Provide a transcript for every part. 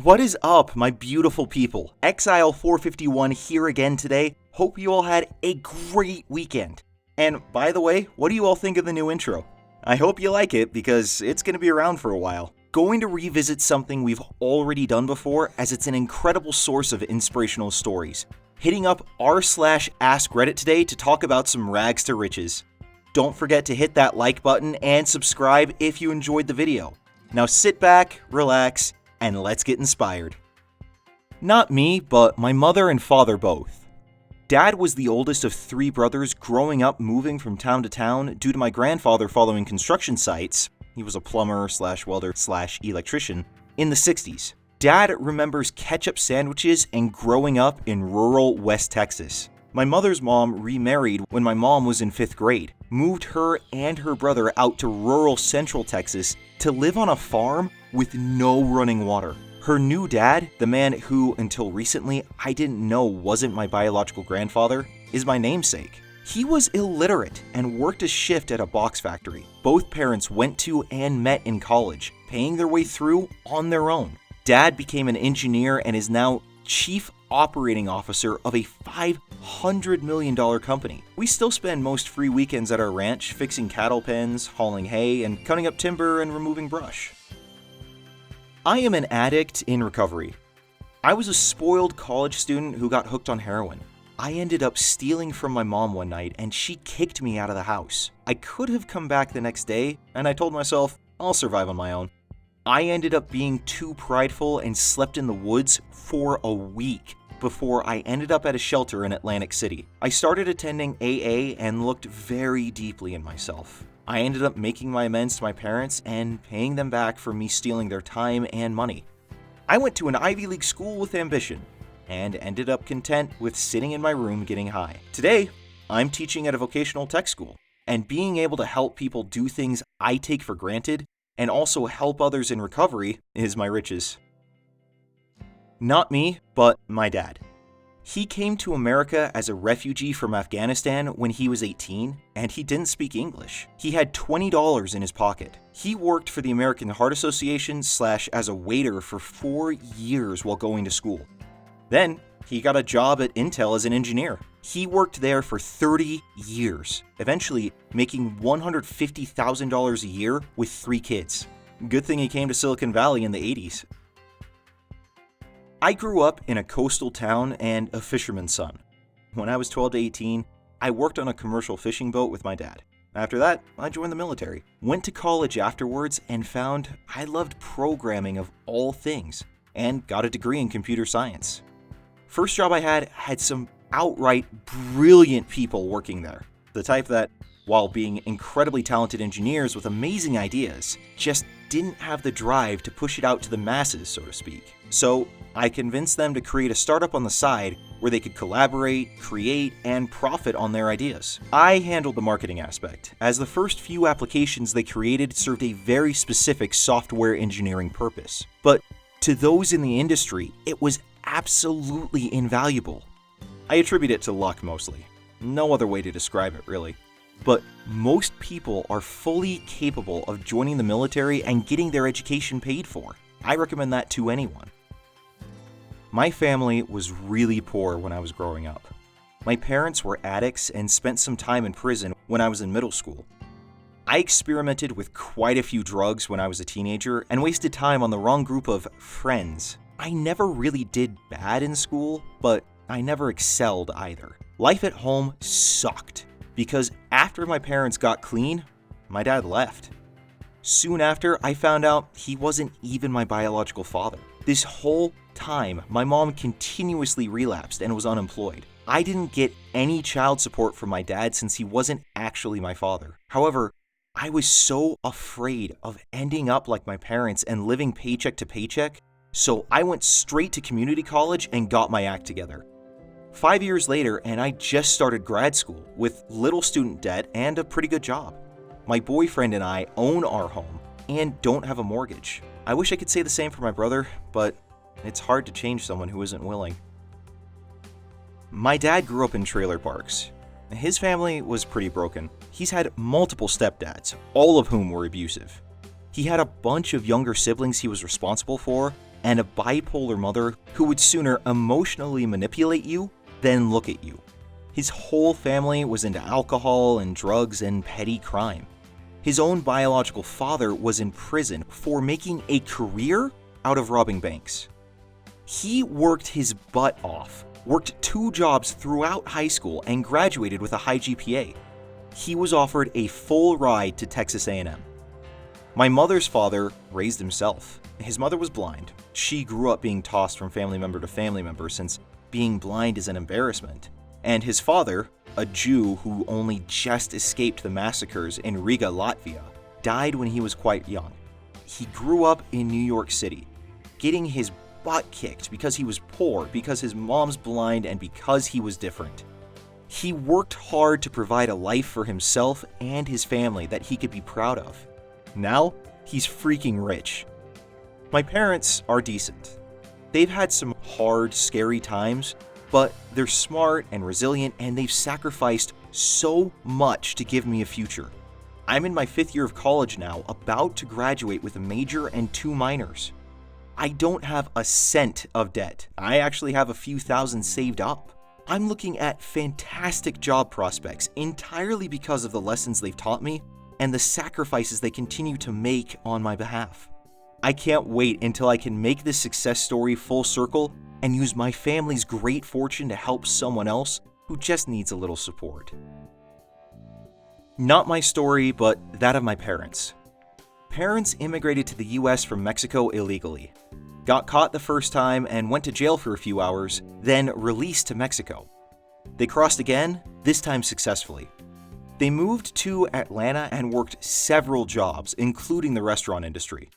What is up, my beautiful people? Exile451 here again today. Hope you all had a great weekend. And by the way, what do you all think of the new intro? I hope you like it because it's going to be around for a while. Going to revisit something we've already done before as it's an incredible source of inspirational stories. Hitting up r/AskReddit today to talk about some rags to riches. Don't forget to hit that like button and subscribe if you enjoyed the video. Now sit back, relax, and let's get inspired. Not me, but my mother and father both. Dad was the oldest of 3 brothers growing up moving from town to town due to my grandfather following construction sites. He was a plumber/welder/electrician in the 60s. Dad remembers ketchup sandwiches and growing up in rural West Texas. My mother's mom remarried when my mom was in 5th grade, moved her and her brother out to rural Central Texas to live on a farm with no running water. Her new dad, the man who until recently I didn't know wasn't my biological grandfather, is my namesake. He was illiterate and worked a shift at a box factory. Both parents went to and met in college, paying their way through on their own. Dad became an engineer and is now chief operating officer of a $500 million company. We still spend most free weekends at our ranch fixing cattle pens, hauling hay, and cutting up timber and removing brush. I am an addict in recovery. I was a spoiled college student who got hooked on heroin. I ended up stealing from my mom one night and she kicked me out of the house. I could have come back the next day and I told myself, I'll survive on my own. I ended up being too prideful and slept in the woods for a week before I ended up at a shelter in Atlantic City. I started attending AA and looked very deeply in myself. I ended up making my amends to my parents and paying them back for me stealing their time and money. I went to an Ivy League school with ambition and ended up content with sitting in my room getting high. Today, I'm teaching at a vocational tech school, and being able to help people do things I take for granted and also help others in recovery is my riches. Not me, but my dad. He came to America as a refugee from Afghanistan when he was 18, and he didn't speak English. He had $20 in his pocket. He worked for the American Heart Association / as a waiter for 4 years while going to school. Then, he got a job at Intel as an engineer. He worked there for 30 years, eventually making $150,000 a year with 3 kids. Good thing he came to Silicon Valley in the 80s. I grew up in a coastal town and a fisherman's son. When I was 12 to 18, I worked on a commercial fishing boat with my dad. After that, I joined the military. Went to college afterwards and found I loved programming of all things, and got a degree in computer science. First job I had some outright brilliant people working there. The type that, while being incredibly talented engineers with amazing ideas, just didn't have the drive to push it out to the masses, so to speak. So I convinced them to create a startup on the side where they could collaborate, create, and profit on their ideas. I handled the marketing aspect, as the first few applications they created served a very specific software engineering purpose. But to those in the industry, it was absolutely invaluable. I attribute it to luck mostly. No other way to describe it, really. But most people are fully capable of joining the military and getting their education paid for. I recommend that to anyone. My family was really poor when I was growing up. My parents were addicts and spent some time in prison when I was in middle school. I experimented with quite a few drugs when I was a teenager and wasted time on the wrong group of friends. I never really did bad in school, but I never excelled either. Life at home sucked because after my parents got clean, my dad left. Soon after, I found out he wasn't even my biological father. This whole time, my mom continuously relapsed and was unemployed. I didn't get any child support from my dad since he wasn't actually my father. However, I was so afraid of ending up like my parents and living paycheck to paycheck, so I went straight to community college and got my act together. 5 years later, and I just started grad school with little student debt and a pretty good job. My boyfriend and I own our home and don't have a mortgage. I wish I could say the same for my brother, but it's hard to change someone who isn't willing. My dad grew up in trailer parks. His family was pretty broken. He's had multiple stepdads, all of whom were abusive. He had a bunch of younger siblings he was responsible for, and a bipolar mother who would sooner emotionally manipulate you than look at you. His whole family was into alcohol and drugs and petty crime. His own biological father was in prison for making a career out of robbing banks. He worked his butt off, worked 2 jobs throughout high school, and graduated with a high GPA. He was offered a full ride to Texas A&M. My mother's father raised himself. His mother was blind. She grew up being tossed from family member to family member since being blind is an embarrassment. And his father, a Jew who only just escaped the massacres in Riga, Latvia, died when he was quite young. He grew up in New York City, getting his butt kicked because he was poor, because his mom's blind, and because he was different. He worked hard to provide a life for himself and his family that he could be proud of. Now, he's freaking rich. My parents are decent. They've had some hard, scary times, but they're smart and resilient, and they've sacrificed so much to give me a future. I'm in my 5th year of college now, about to graduate with a major and 2 minors. I don't have a cent of debt. I actually have a few thousand saved up. I'm looking at fantastic job prospects entirely because of the lessons they've taught me and the sacrifices they continue to make on my behalf. I can't wait until I can make this success story full circle and use my family's great fortune to help someone else who just needs a little support. Not my story, but that of my parents. Parents immigrated to the US from Mexico illegally, got caught the first time and went to jail for a few hours, then released to Mexico. They crossed again, this time successfully. They moved to Atlanta and worked several jobs, including the restaurant industry.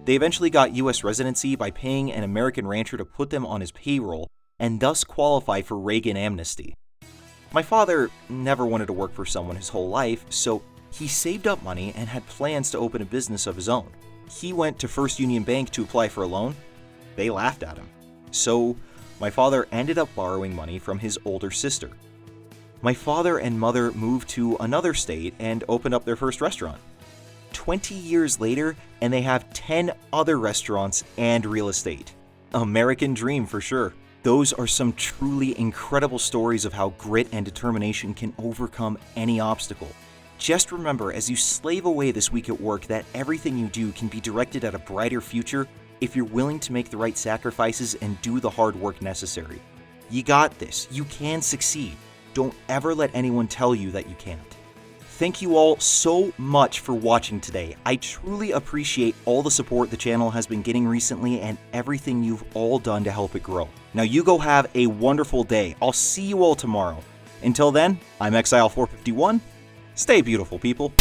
They eventually got US residency by paying an American rancher to put them on his payroll and thus qualify for Reagan amnesty. My father never wanted to work for someone his whole life, so he saved up money and had plans to open a business of his own. He went to First Union Bank to apply for a loan. They laughed at him. So my father ended up borrowing money from his older sister. My father and mother moved to another state and opened up their first restaurant. 20 years later, and they have 10 other restaurants and real estate. American dream for sure. Those are some truly incredible stories of how grit and determination can overcome any obstacle. Just remember as you slave away this week at work that everything you do can be directed at a brighter future if you're willing to make the right sacrifices and do the hard work necessary. You got this. You can succeed. Don't ever let anyone tell you that you can't. Thank you all so much for watching today. I truly appreciate all the support the channel has been getting recently and everything you've all done to help it grow. Now you go have a wonderful day. I'll see you all tomorrow. Until then, I'm Exile451. Stay beautiful, people.